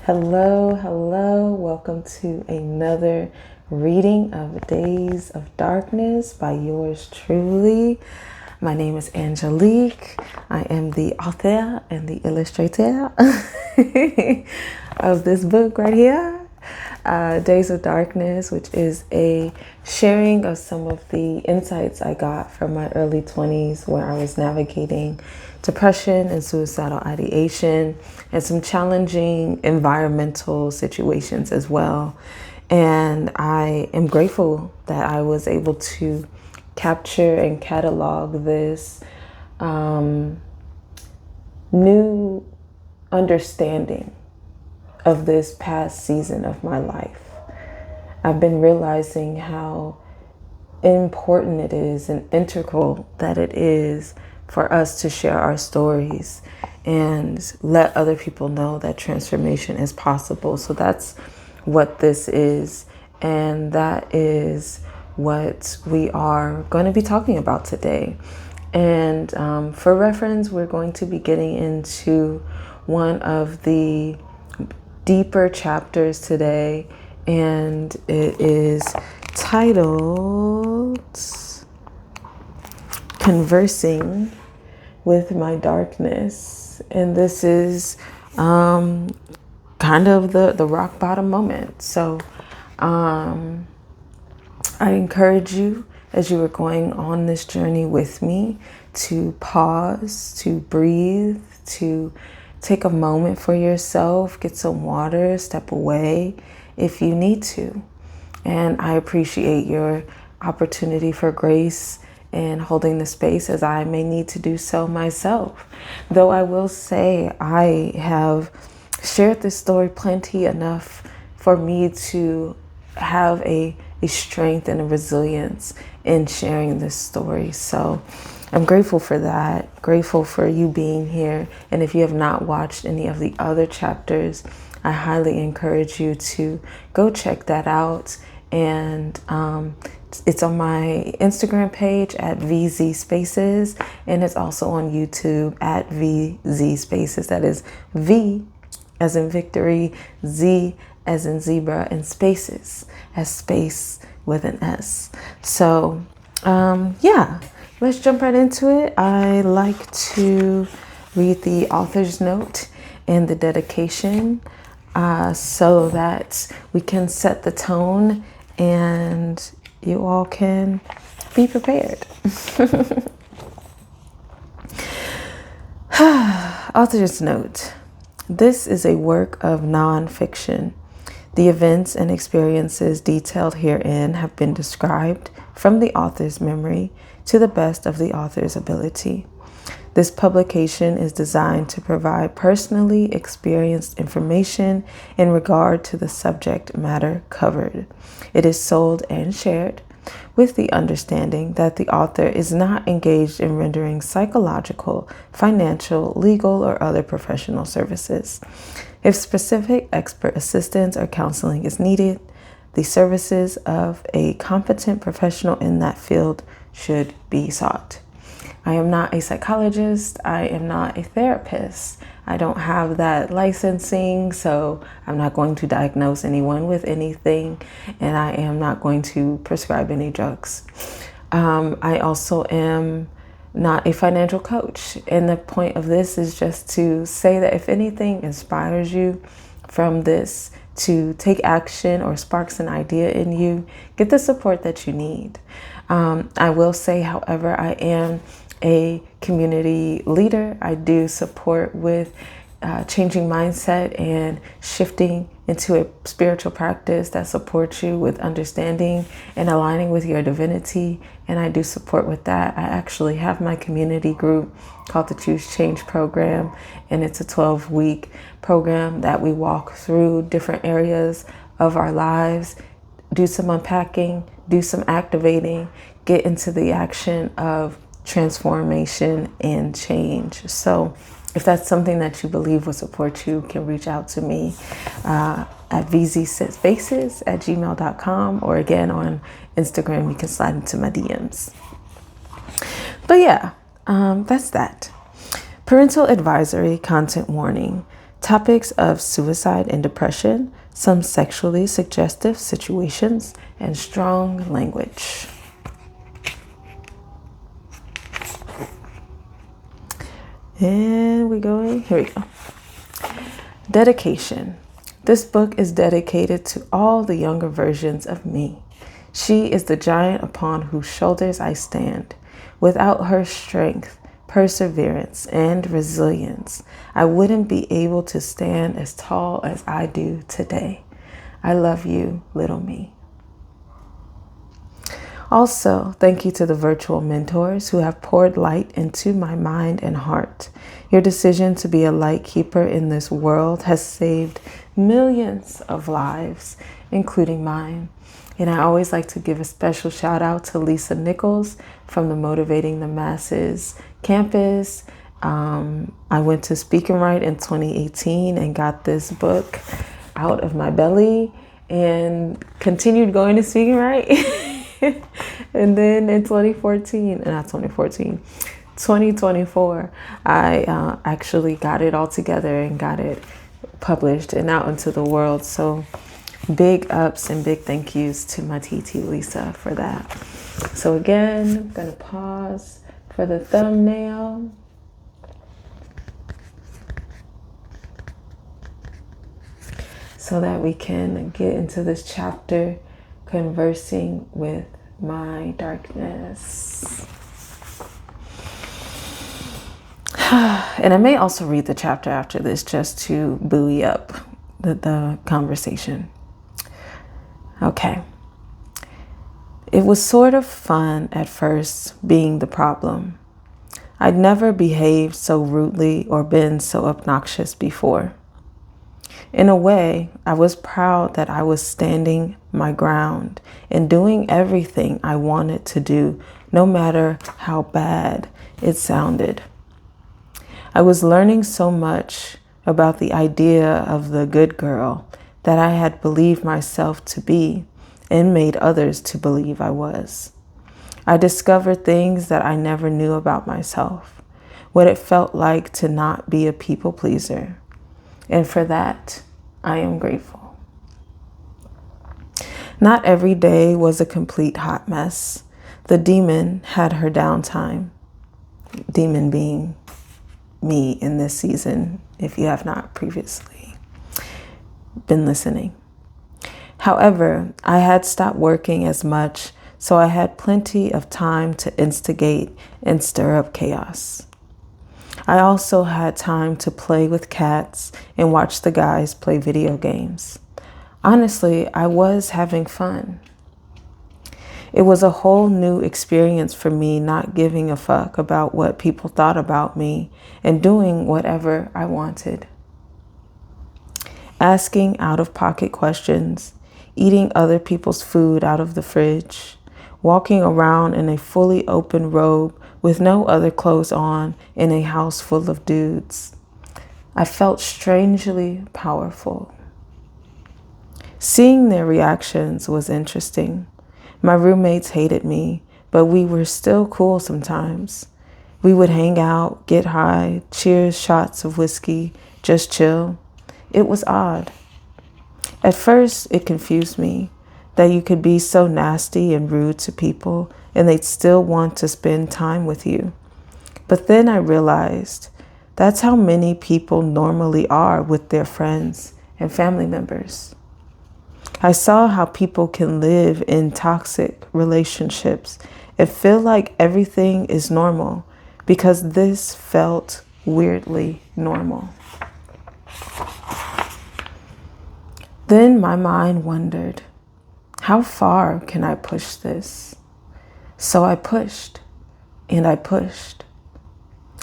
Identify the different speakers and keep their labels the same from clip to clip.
Speaker 1: Hello, hello. Welcome to another reading of Days of Darkness by yours truly. My name is Angelique. I am the author and the illustrator of this book right here. Days of Darkness, which is a sharing of some of the insights I got from my early 20s where I was navigating depression and suicidal ideation and some challenging environmental situations as well. And I am grateful that I was able to capture and catalog this new understanding of this past season of my life. I've been realizing how important it is and integral that it is for us to share our stories and let other people know that transformation is possible. So that's what this is, and that is what we are going to be talking about today. And for reference, we're going to be getting into one of the deeper chapters today, and it is titled Conversing with My Darkness. And this is kind of the rock bottom moment. So I encourage you, as you are going on this journey with me, to pause, to breathe, to take a moment for yourself, get some water, step away if you need to. And I appreciate your opportunity for grace and holding the space, as I may need to do so myself. Though I will say I have shared this story plenty enough for me to have a strength and a resilience in sharing this story. So I'm grateful for that, grateful for you being here. And if you have not watched any of the other chapters, I highly encourage you to go check that out. And it's on my Instagram page at VZ Spaces, and it's also on YouTube at VZ Spaces. That is V as in victory, Z as in zebra, and spaces as space with an S. So yeah, let's jump right into it. I like to read the author's note and the dedication so that we can set the tone and you all can be prepared. Author's note. This is a work of nonfiction. The events and experiences detailed herein have been described from the author's memory to the best of the author's ability. This publication is designed to provide personally experienced information in regard to the subject matter covered. It is sold and shared with the understanding that the author is not engaged in rendering psychological, financial, legal, or other professional services. If specific expert assistance or counseling is needed, the services of a competent professional in that field should be sought. I am not a psychologist. I am not a therapist. I don't have that licensing, so I'm not going to diagnose anyone with anything, and I am not going to prescribe any drugs. I also am not a financial coach, and the point of this is just to say that if anything inspires you from this to take action or sparks an idea in you, get the support that you need. I will say, however, I am a community leader. I do support with changing mindset and shifting into a spiritual practice that supports you with understanding and aligning with your divinity. And I do support with that. I actually have my community group called the Choose Change program, and it's a 12-week program that we walk through different areas of our lives, do some unpacking, do some activating, get into the action of transformation and change. So if that's something that you believe will support you, can reach out to me at vzspaces@gmail.com, or again on Instagram, you can slide into my DMs. But yeah, that's that. Parental advisory content warning. topics of suicide and depression, some sexually suggestive situations, and strong language. And here we go. Dedication. This book is dedicated to all the younger versions of me. She is the giant upon whose shoulders I stand. Without her strength, perseverance, and resilience, I wouldn't be able to stand as tall as I do today. I love you, little me. Also, thank you to the virtual mentors who have poured light into my mind and heart. Your decision to be a light keeper in this world has saved millions of lives, including mine. And I always like to give a special shout out to Lisa Nichols from the Motivating the Masses campus. I went to Speak and Write in 2018 and got this book out of my belly and continued going to Speak and Write. And then in 2024, I actually got it all together and got it published and out into the world. So big ups and big thank yous to my TT Lisa for that. So again, I'm going to pause for the thumbnail. So that we can get into this chapter, Conversing with My Darkness. And I may also read the chapter after this just to buoy up the conversation. Okay. It was sort of fun at first being the problem. I'd never behaved so rudely or been so obnoxious before. In a way, I was proud that I was standing my ground and doing everything I wanted to do, no matter how bad it sounded. I was learning so much about the idea of the good girl that I had believed myself to be and made others to believe I was. I discovered things that I never knew about myself, what it felt like to not be a people pleaser. And for that, I am grateful. Not every day was a complete hot mess. The demon had her downtime. Demon being me in this season, if you have not previously been listening. However, I had stopped working as much, so I had plenty of time to instigate and stir up chaos. I also had time to play with cats and watch the guys play video games. Honestly, I was having fun. It was a whole new experience for me, not giving a fuck about what people thought about me and doing whatever I wanted. Asking out-of-pocket questions, eating other people's food out of the fridge, walking around in a fully open robe with no other clothes on in a house full of dudes. I felt strangely powerful. Seeing their reactions was interesting. My roommates hated me, but we were still cool sometimes. We would hang out, get high, cheers shots of whiskey, just chill. It was odd. At first, it confused me that you could be so nasty and rude to people and they'd still want to spend time with you. But then I realized that's how many people normally are with their friends and family members. I saw how people can live in toxic relationships and feel like everything is normal because this felt weirdly normal. Then my mind wondered, how far can I push this? So I pushed and I pushed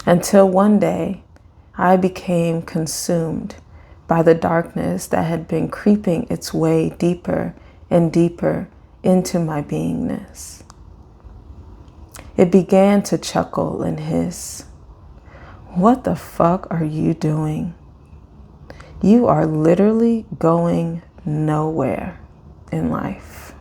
Speaker 1: until one day I became consumed by the darkness that had been creeping its way deeper and deeper into my beingness. It began to chuckle and hiss. What the fuck are you doing? You are literally going nowhere in life.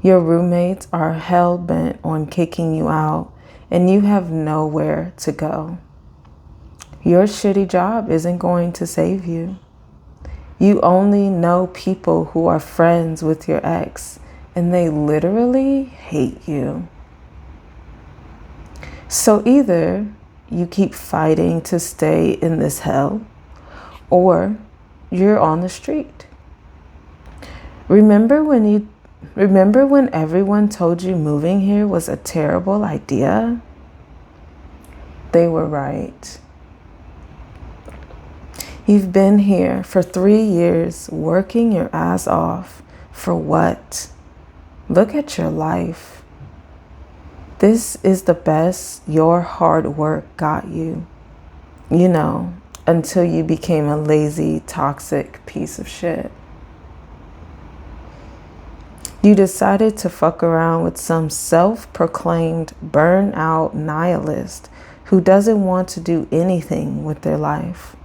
Speaker 1: Your roommates are hell-bent on kicking you out, and you have nowhere to go. Your shitty job isn't going to save you. You only know people who are friends with your ex, and they literally hate you. So either you keep fighting to stay in this hell, or you're on the street. Remember when everyone told you moving here was a terrible idea? They were right. You've been here for 3 years, working your ass off. For what? Look at your life. This is the best your hard work got you. You know, until you became a lazy, toxic piece of shit. You decided to fuck around with some self-proclaimed burnout nihilist who doesn't want to do anything with their life.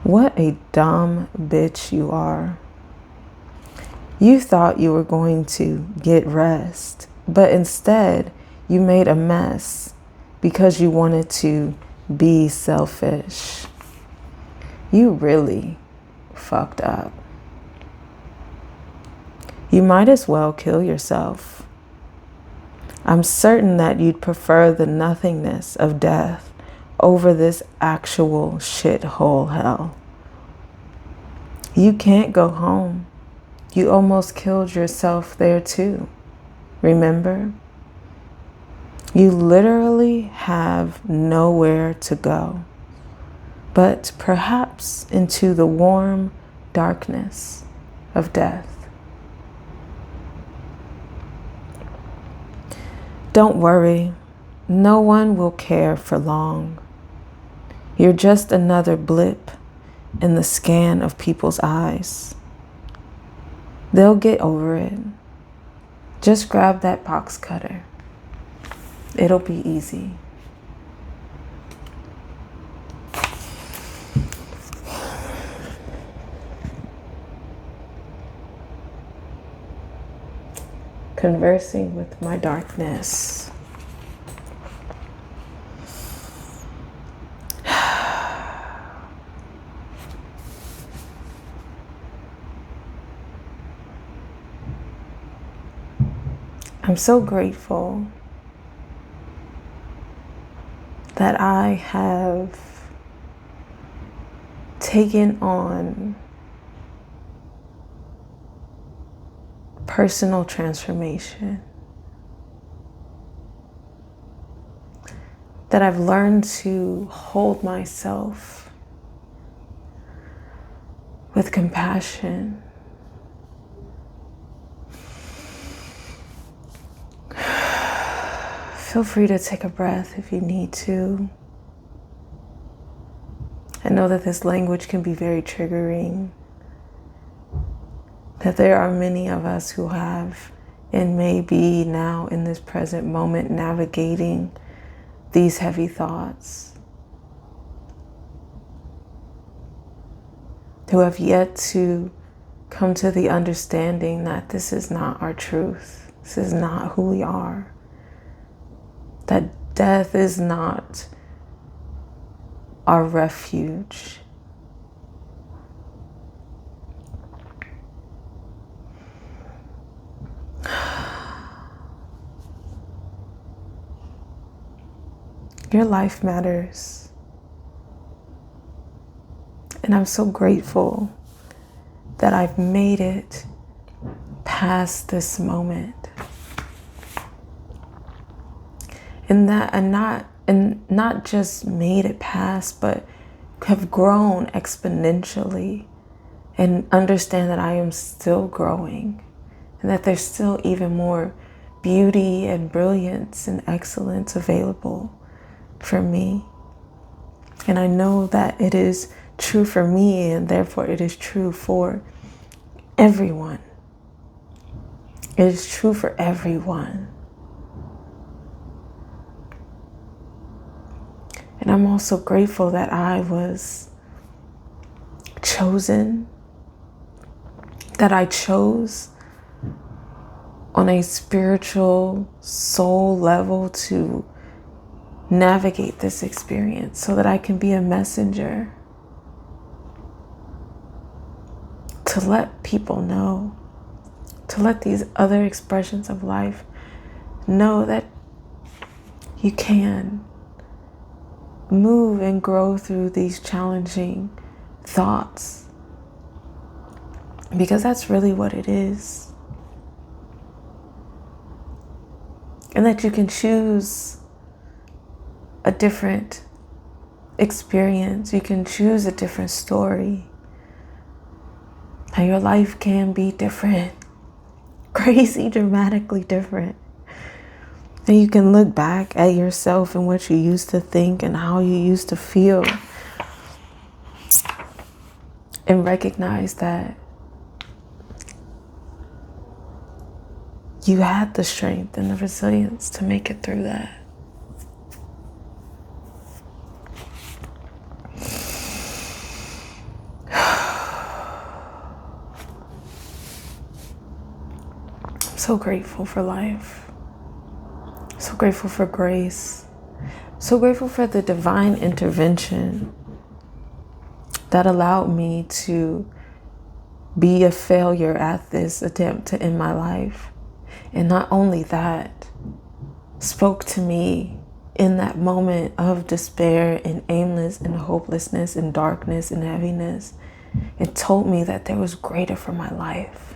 Speaker 1: What a dumb bitch you are. You thought you were going to get rest, but instead you made a mess because you wanted to be selfish. You really fucked up. You might as well kill yourself. I'm certain that you'd prefer the nothingness of death over this actual shithole hell. You can't go home. You almost killed yourself there too. Remember? You literally have nowhere to go, but perhaps into the warm darkness of death. Don't worry, no one will care for long. You're just another blip in the scan of people's eyes. They'll get over it. Just grab that box cutter. It'll be easy. Conversing with my darkness. I'm so grateful that I have taken on personal transformation, that I've learned to hold myself with compassion. Feel free to take a breath if you need to. I know that this language can be very triggering, that there are many of us who have and may be now in this present moment navigating these heavy thoughts, who have yet to come to the understanding that this is not our truth. This is not who we are. That death is not our refuge. Your life matters. And I'm so grateful that I've made it past this moment. And not just made it past, but have grown exponentially and understand that I am still growing and that there's still even more beauty and brilliance and excellence available for me. And I know that it is true for me, and therefore it is true for everyone. It is true for everyone. And I'm also grateful that I was chosen, that I chose on a spiritual soul level to navigate this experience so that I can be a messenger to let people know, to let these other expressions of life know that you can move and grow through these challenging thoughts, because that's really what it is. And that you can choose a different experience. You can choose a different story. And your life can be different, crazy, dramatically different. And you can look back at yourself and what you used to think and how you used to feel and recognize that you had the strength and the resilience to make it through that. I'm so grateful for life. So grateful for grace. So grateful for the divine intervention that allowed me to be a failure at this attempt to end my life. And not only that, spoke to me in that moment of despair and aimless and hopelessness and darkness and heaviness. It told me that there was greater for my life.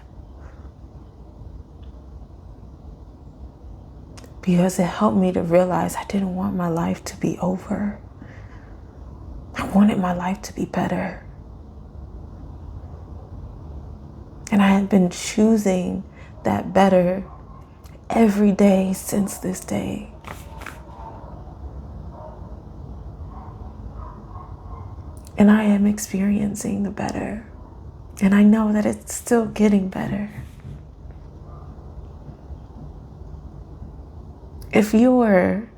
Speaker 1: Because it helped me to realize I didn't want my life to be over. I wanted my life to be better. And I had been choosing that better every day since this day. And I am experiencing the better. And I know that it's still getting better. If you were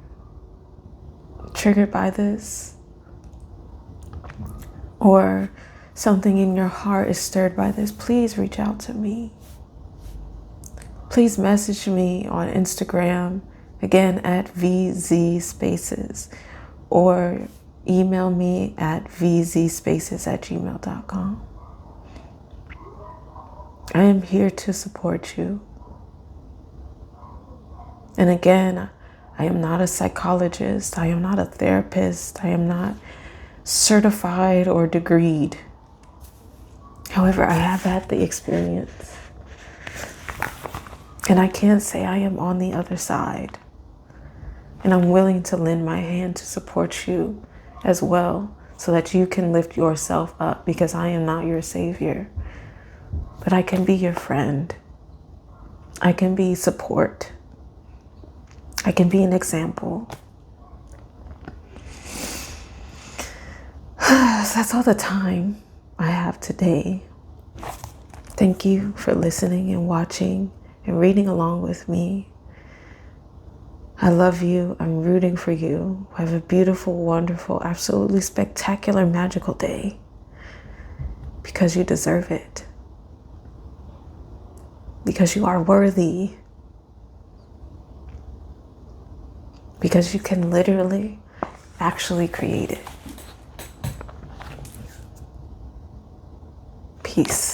Speaker 1: triggered by this, or something in your heart is stirred by this, please reach out to me. Please message me on Instagram, again at VZSpaces, or email me at vzspaces@gmail.com. I am here to support you. And again, I am not a psychologist. I am not a therapist. I am not certified or degreed. However, I have had the experience. And I can say I am on the other side. And I'm willing to lend my hand to support you as well, so that you can lift yourself up, because I am not your savior. But I can be your friend. I can be support. I can be an example. So that's all the time I have today. Thank you for listening and watching and reading along with me. I love you. I'm rooting for you. Have a beautiful, wonderful, absolutely spectacular, magical day, because you deserve it. Because you are worthy. Because you can literally actually create it. Peace.